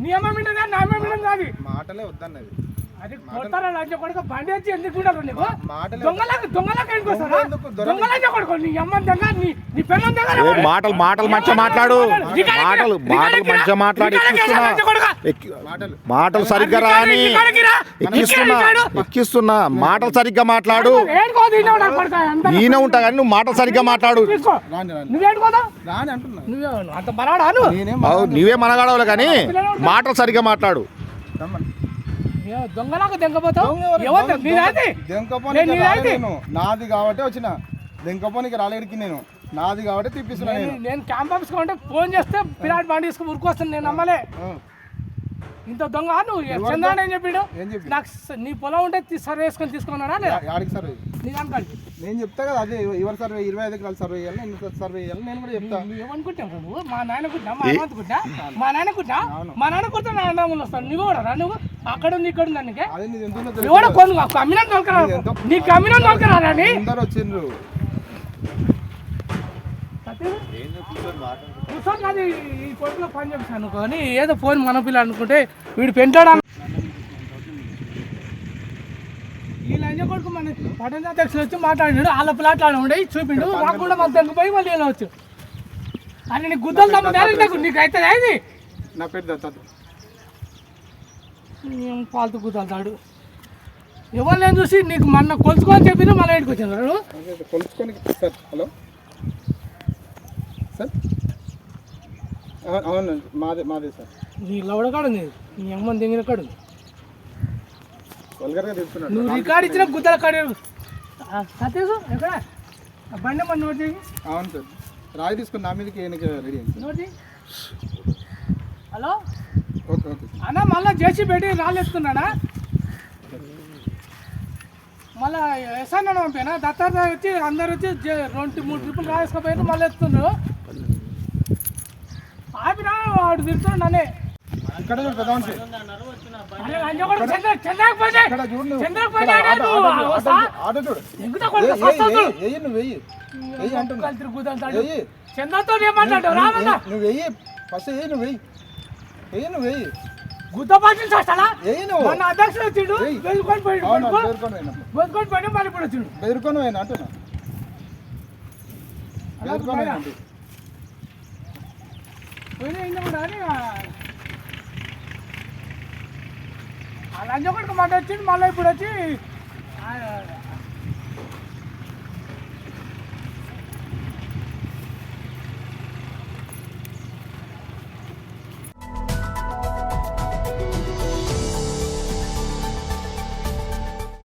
నియమం ఏంటంటే నామం ఏంటంటే కాదు మాటలే వద్దన్నది. అది కొడతారా లంచ కొడుకు బండి వచ్చి ఎందుకు ఉంటారు నీకు దొంగలాగా ఎందుకు వస్తారా దొంగలంచ కొడుకు నీ అమ్మ దొంగ నీ పిల్లల దగ్గర మాటలు మంచిగా మాట్లాడు మాటలు మంచిగా మాట్లాడి మాటలు సరిగ్గా రాని ఎక్కిస్తున్నా మాటలు సరిగ్గా మాట్లాడు ఈయన ఉంటా కానీ నువ్వు మాటలు సరిగ్గా మాట్లాడు నువ్వే మనగాడవులే కానీ మాటలు సరిగ్గా మాట్లాడు దొంగలాగా దెంకపోతావు నాది కాబట్టి వచ్చిన దెంకపోనికి రాలేడికి నేను నాది కాబట్టి తిప్పిస్తున్నాను నేను క్యాంప్ ఆఫీస్ అంటే ఫోన్ చేస్తే పిల్లాడి బండి తీసుకుని ఉరుకొస్తాను నేను నమ్మలే ఇంత దొంగ నువ్వు చంద్రాడు ఏం చెప్పిండు నాకు నీ పొలం ఉంటే సర్వే వేసుకొని తీసుకున్నాడా యాడికి సర్వే నీ దానికి నేను చెప్తా కదా అదే ఎవరు సర్వే 25 ఎకరాలు సర్వే చేయాలి నేను సర్వే చేయాలి నేను కూడా చెప్తా నువ్వు ఏమనుకుంటావు నువ్వు మా నాయన కుట్టా మా అమ్మ కుట్టా మా నాయన కుట్టా నా అన్నములు వస్తాను నువ్వు కూడా రా నువ్వు అక్కడ ఉంది ఇక్కడ ఉంది అందుకే ఎవడో కొన్ని కమ్మినా తోలుకరా నీ కమ్మినా తోలుకరా అని అందరు వచ్చిండ్రు కూర్చొని అది ఈ కొడుకులో పని చేస్తాను కానీ ఏదో ఫోన్ మన పిల్ల అనుకుంటే వీడు పెంటాడు ఈ లంజ కొడుకు మన పట్టణ అధ్యక్షులు వచ్చి మాట్లాడినాడు వాళ్ళ పిల్లాట్లాడ ఉండే చూపిండు నాకు కూడా మన దగ్గర మళ్ళీ వెళ్ళవచ్చు అని నీకు గుద్దలు తమ్ముడు నీకు అయితే అది నా పేరు దత్తాత్రేయ పాలతూ గుద్దలుతాడు ఎవరు నేను చూసి నీకు మొన్న కొలుచుకొని చెప్పిన మళ్ళీ ఇంటికి వచ్చాను కొలుచుకొని సార్ హలో సార్ అవును మాదే సార్ నీ లవడ కాడు ఉంది నీ అమ్మని దిగిన కాడు వల్గర్గా తీసుకున్నాడు నువ్వు రికార్డ్ ఇచ్చిన గుద్దల కాడు సతీష్ ఎక్కడ బండి మన నోట్ చేయి అవును సార్ రాయి తీసుకుని నా మీదకి రెడీ అయింది నోట్ చేయి హలో ఓకే ఓకే అన్న మళ్ళీ చేసి పెట్టి రాళ్ళు ఎత్తున్నాడా మళ్ళీ ఎస్ఐ పంపానా దత్తాత్రేయ వచ్చి అందరు వచ్చి 2-3 ట్రిప్పులు రాసుకోపోయారు మళ్ళీ ఎత్తున్నారు ఆపినా వాడు తిరుగుతున్నాడు నన్నే ఇక్కడ చంద్రతో ఏమంటాడు నువ్వు వెయ్యి ఫస్ట్ వెయ్యి నువ్వు వెయ్యి వెయ్యి నువ్వు వెయ్యి గుద్ద పాటించి వస్తాడా మన అధ్యక్షుడు వచ్చిండు బెదుకొని పోయి మళ్ళీ ఇప్పుడు వచ్చిండు బెదురుకొని పోయినా అంటున్నా లంచ కొడుకు మాట వచ్చింది మళ్ళీ ఇప్పుడు వచ్చి